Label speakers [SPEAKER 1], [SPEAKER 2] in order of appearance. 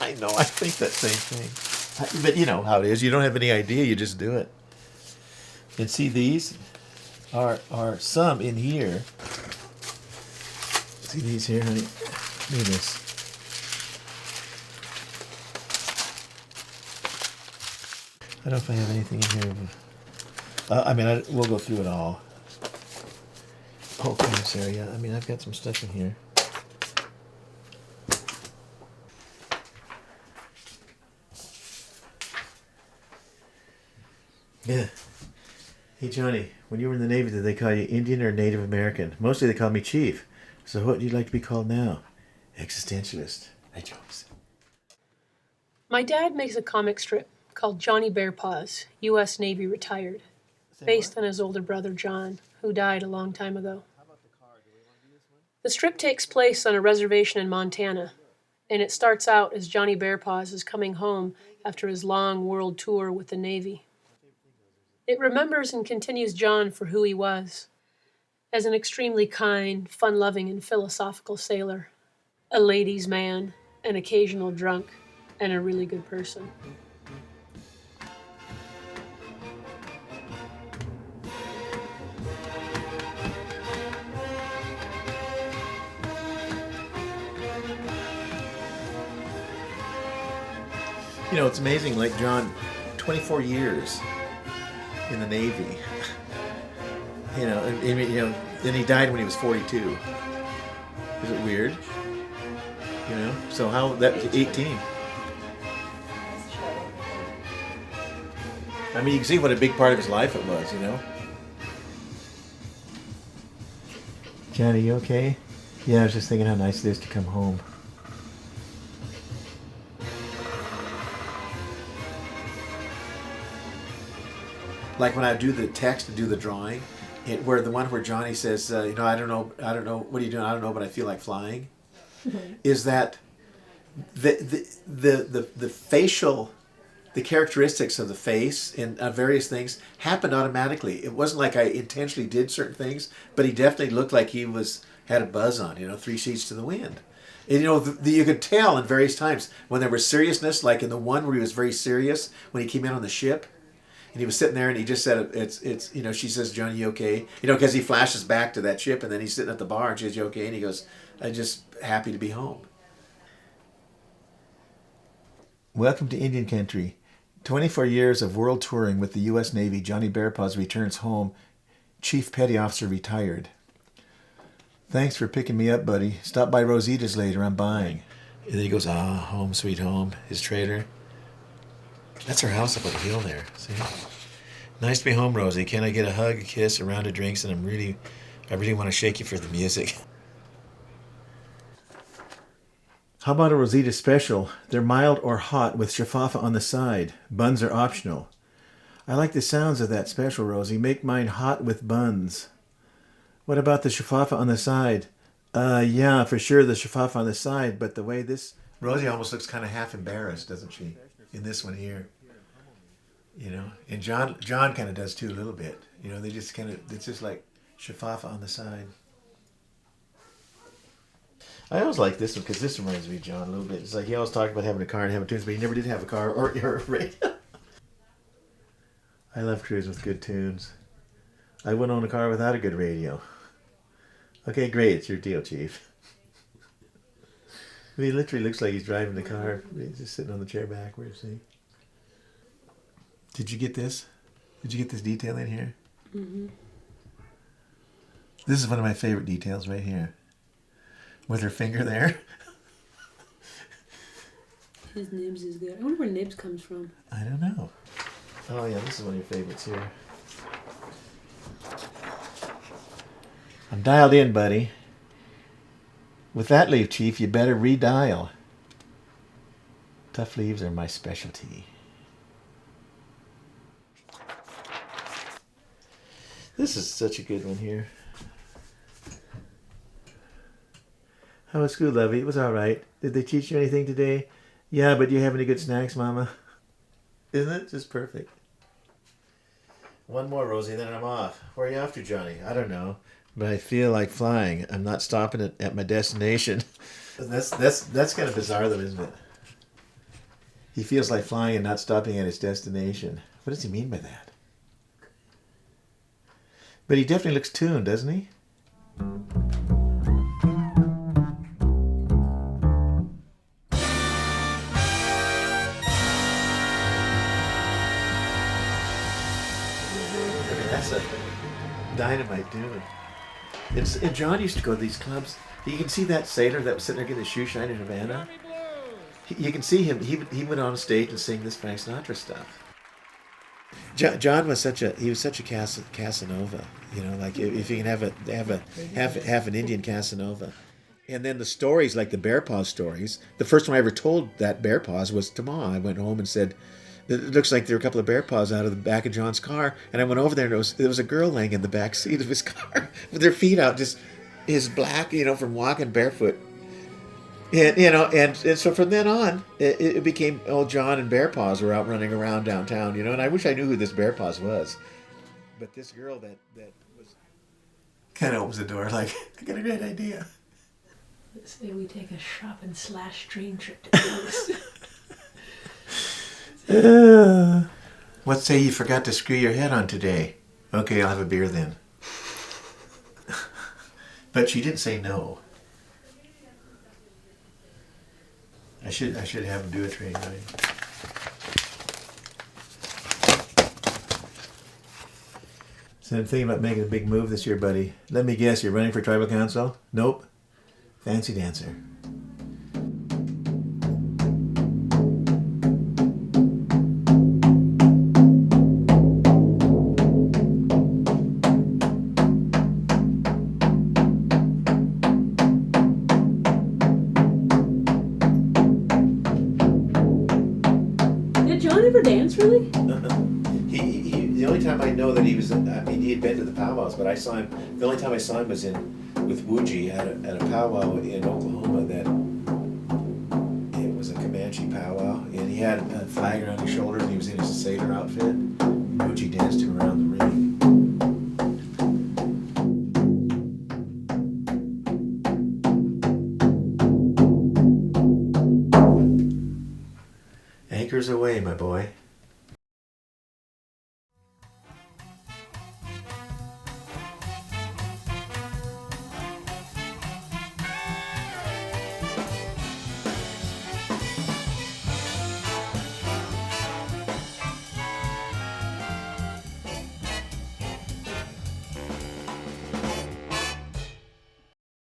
[SPEAKER 1] I know, I think that same thing. But you know how it is. You don't have any idea, you just do it. And see, these are some in here. See these here, honey? Look at this. I don't know if I have anything in here. We'll go through it all. Oh, goodness, area. I mean, I've got some stuff in here. Yeah. Hey, Johnny, when you were in the Navy, did they call you Indian or Native American? Mostly they called me Chief. So what would you like to be called now? Existentialist. I jokes.
[SPEAKER 2] My dad makes a comic strip called Johnny Bearpaws, U.S. Navy retired, based on his older brother John, who died a long time ago. The strip takes place on a reservation in Montana, and it starts out as Johnny Bearpaws is coming home after his long world tour with the Navy. It remembers and continues John for who he was, as an extremely kind, fun-loving, and philosophical sailor, a ladies' man, an occasional drunk, and a really good person.
[SPEAKER 1] You know, it's amazing, like John, 24 years in the Navy. Then he died when he was 42. Is it weird? You know, so how, that was 18. I mean, you can see what a big part of his life it was, you know? Johnny, you okay? Yeah, I was just thinking how nice it is to come home. Like when I do the text and do the drawing, where the one where Johnny says, I don't know, what are you doing? I don't know, but I feel like flying. Is that the facial, the characteristics of the face and various things happened automatically. It wasn't like I intentionally did certain things, but he definitely looked like he had a buzz on, 3 sheets to the wind. And, you could tell in various times when there was seriousness, like in the one where he was very serious when he came in on the ship. And he was sitting there and he just said, she says, Johnny, you okay? Because he flashes back to that ship and then he's sitting at the bar and she says, you okay? And he goes, I'm just happy to be home. Welcome to Indian Country. 24 years of world touring with the U.S. Navy, Johnny Bearpaws returns home, Chief Petty Officer retired. Thanks for picking me up, buddy. Stop by Rosita's later, I'm buying. And then he goes, home sweet home, his trailer. That's her house up on the hill there, see? Nice to be home, Rosie. Can I get a hug, a kiss, a round of drinks, and I really want to shake you for the music. How about a Rosita special? They're mild or hot with shafafa on the side. Buns are optional. I like the sounds of that special, Rosie. Make mine hot with buns. What about the shafafa on the side? Yeah, for sure the shafafa on the side, but the way this... Rosie almost looks kind of half embarrassed, doesn't she? In this one here. And John kind of does too a little bit. They just kind of, it's just like shafafa on the side. I always like this one because this reminds me of John a little bit. It's like he always talked about having a car and having tunes, but he never did have a car or a radio. I love cruising with good tunes. I wouldn't own a car without a good radio. Okay, great. It's your deal, Chief. He literally looks like he's driving the car. He's just sitting on the chair backwards. See? Did you get this? Did you get this detail in here? Mm-hmm. This is one of my favorite details right here. With her finger there.
[SPEAKER 2] His nibs is good. I wonder where nibs comes from.
[SPEAKER 1] I don't know. Oh yeah, this is one of your favorites here. I'm dialed in, buddy. With that leaf, Chief, you better redial. Tough leaves are my specialty. This is such a good one here. How was school, Lovey? It was all right. Did they teach you anything today? Yeah, but do you have any good snacks, Mama? Isn't it just perfect? One more, Rosie, then I'm off. Where are you off to, Johnny? I don't know. But I feel like flying. I'm not stopping at my destination. That's kind of bizarre, though, isn't it? He feels like flying and not stopping at his destination. What does he mean by that? But he definitely looks tuned, doesn't he? I mean, that's a dynamite tune. And John used to go to these clubs. You can see that sailor that was sitting there getting his shoe shine in Havana. You can see him. He went on stage and sing this Frank Sinatra stuff. John was such a Casanova, you know, like if you can have an Indian Casanova. And then the stories, like the Bearpaws stories, the first time I ever told that Bearpaws was to Ma. I went home and said, it looks like there were a couple of Bearpaws out of the back of John's car. And I went over there and there was a girl laying in the back seat of his car with their feet out, just his black, you know, from walking barefoot. And, you know, and so from then on, it became, oh, John and Bearpaws were out running around downtown, you know, and I wish I knew who this Bearpaws was. But this girl that was kind of opens the door like, I got a great idea.
[SPEAKER 2] Let's say we take a shop and slash train trip to Paris.
[SPEAKER 1] What say you forgot to screw your head on today? Okay, I'll have a beer then. But she didn't say no. I should have him do a train ride. So I'm thinking about making a big move this year, buddy. Let me guess, you're running for tribal council? Nope. Fancy dancer.
[SPEAKER 2] Did John ever dance, really?
[SPEAKER 1] The only time I know that he was, I mean, he had been to the powwows, but I saw him, the only time I saw him was with Wooji at a powwow in Oklahoma that, it was a Comanche powwow, and he had a flag around his shoulders, and he was in his sailor outfit. Wooji danced him around the ring. Anchors away, my boy.